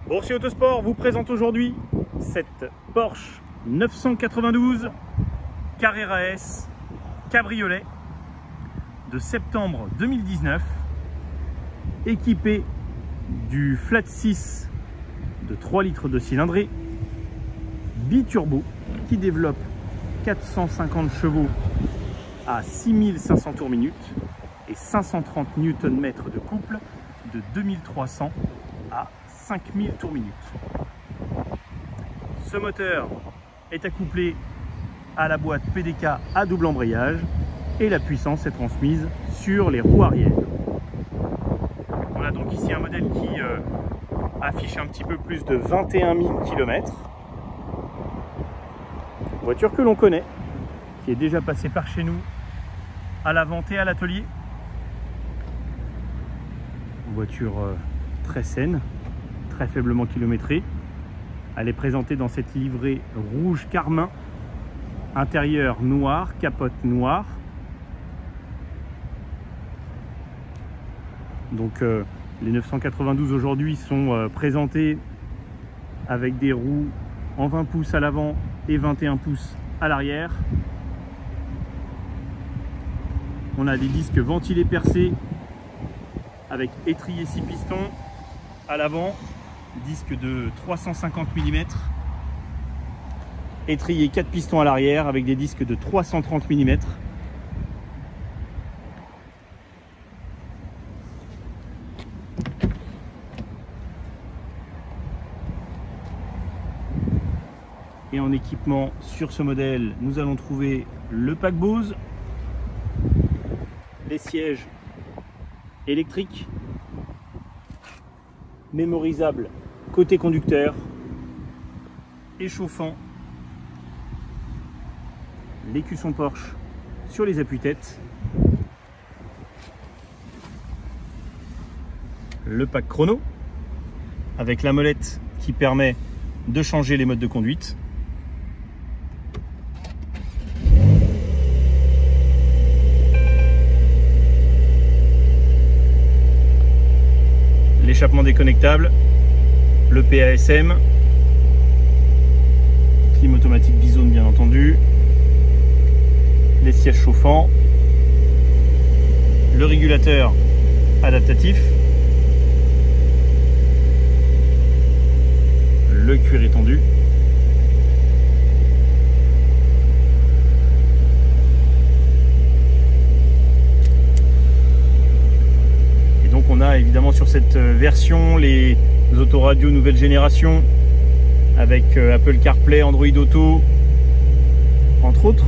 Boursier Autosport vous présente aujourd'hui cette Porsche 992 Carrera S cabriolet de septembre 2019, équipée du flat 6 de 3 litres de cylindrée biturbo qui développe 450 chevaux à 6500 tours minute et 530 Nm de couple de 2300 à 5000 tours minute. Ce moteur est accouplé à la boîte PDK à double embrayage et la puissance est transmise sur les roues arrière. On a donc ici un modèle qui affiche un petit peu plus de 21 000 km. Voiture que l'on connaît, qui est déjà passée par chez nous à la vente et à l'atelier. Voiture très saine, très faiblement kilométrée. Elle est présentée dans cette livrée rouge carmin, intérieur noir, capote noire. Donc les 992 aujourd'hui sont présentés avec des roues en 20 pouces à l'avant et 21 pouces à l'arrière. On a des disques ventilés percés avec étrier 6 pistons à l'avant, disque de 350 mm, étrier 4 pistons à l'arrière avec des disques de 330 mm. Et en équipement sur ce modèle, nous allons trouver le pack Bose, les sièges électriques, mémorisables côté conducteur, échauffant, l'écusson Porsche sur les appuis-têtes, le pack chrono avec la molette qui permet de changer les modes de conduite. L'échappement déconnectable, le PASM, clim automatique bizone bien entendu, les sièges chauffants, le régulateur adaptatif, le cuir étendu, on a évidemment sur cette version les autoradios nouvelle génération avec Apple CarPlay, Android Auto entre autres,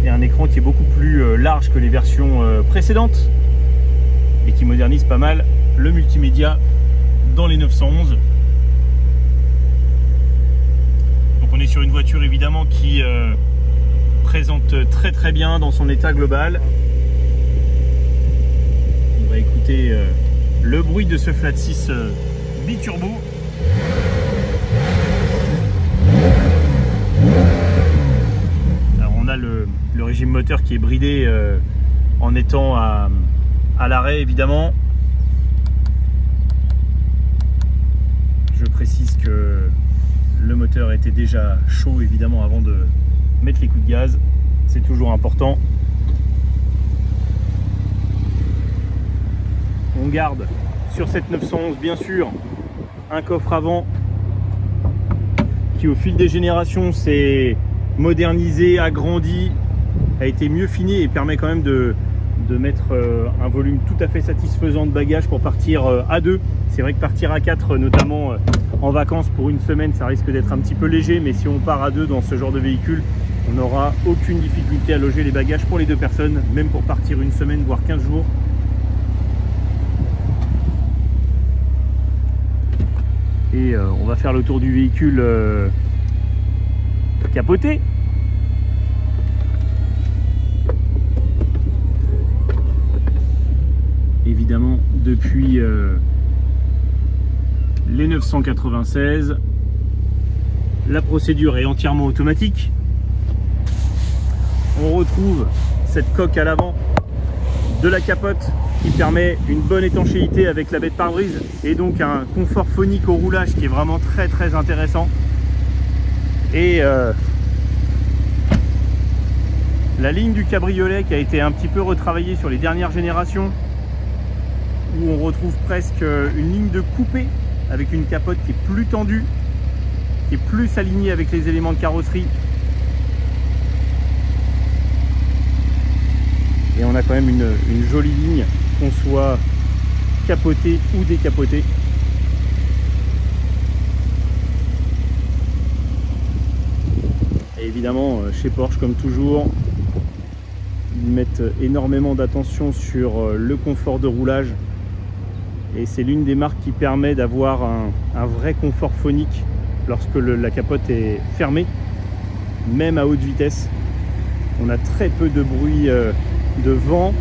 et un écran qui est beaucoup plus large que les versions précédentes et qui modernise pas mal le multimédia dans les 911. Donc on est sur une voiture évidemment qui présente très bien dans son état global. On va écouter le bruit de ce flat 6 biturbo. Alors on a le régime moteur qui est bridé en étant à l'arrêt évidemment. Je précise que le moteur était déjà chaud évidemment avant de mettre les coups de gaz. C'est toujours important. On garde sur cette 911 bien sûr un coffre avant qui au fil des générations s'est modernisé, agrandi, a été mieux fini et permet quand même de mettre un volume tout à fait satisfaisant de bagages pour partir à deux. C'est vrai que partir à 4 notamment en vacances pour une semaine ça risque d'être un petit peu léger, mais si on part à deux dans ce genre de véhicule on n'aura aucune difficulté à loger les bagages pour les deux personnes, même pour partir une semaine voire 15 jours. Et on va faire le tour du véhicule capoté. Évidemment, depuis les 996, la procédure est entièrement automatique. On retrouve cette coque à l'avant de la capote qui permet une bonne étanchéité avec la baie de pare-brise et donc un confort phonique au roulage qui est vraiment très intéressant. Et la ligne du cabriolet qui a été un petit peu retravaillée sur les dernières générations, où on retrouve presque une ligne de coupé avec une capote qui est plus tendue, qui est plus alignée avec les éléments de carrosserie. Et on a quand même une jolie ligne, qu'on soit capoté ou décapoté. Et évidemment, chez Porsche, comme toujours, ils mettent énormément d'attention sur le confort de roulage. Et c'est l'une des marques qui permet d'avoir un vrai confort phonique lorsque la capote est fermée, même à haute vitesse. On a très peu de bruit de vent.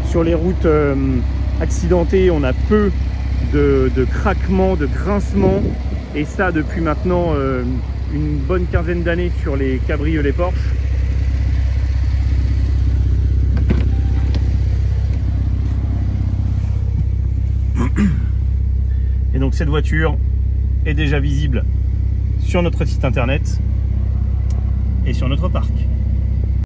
Sur les routes accidentées, on a peu de craquements, de grincements. Et ça depuis maintenant une bonne quinzaine d'années sur les cabriolets Porsche. Et donc cette voiture est déjà visible sur notre site internet et sur notre parc.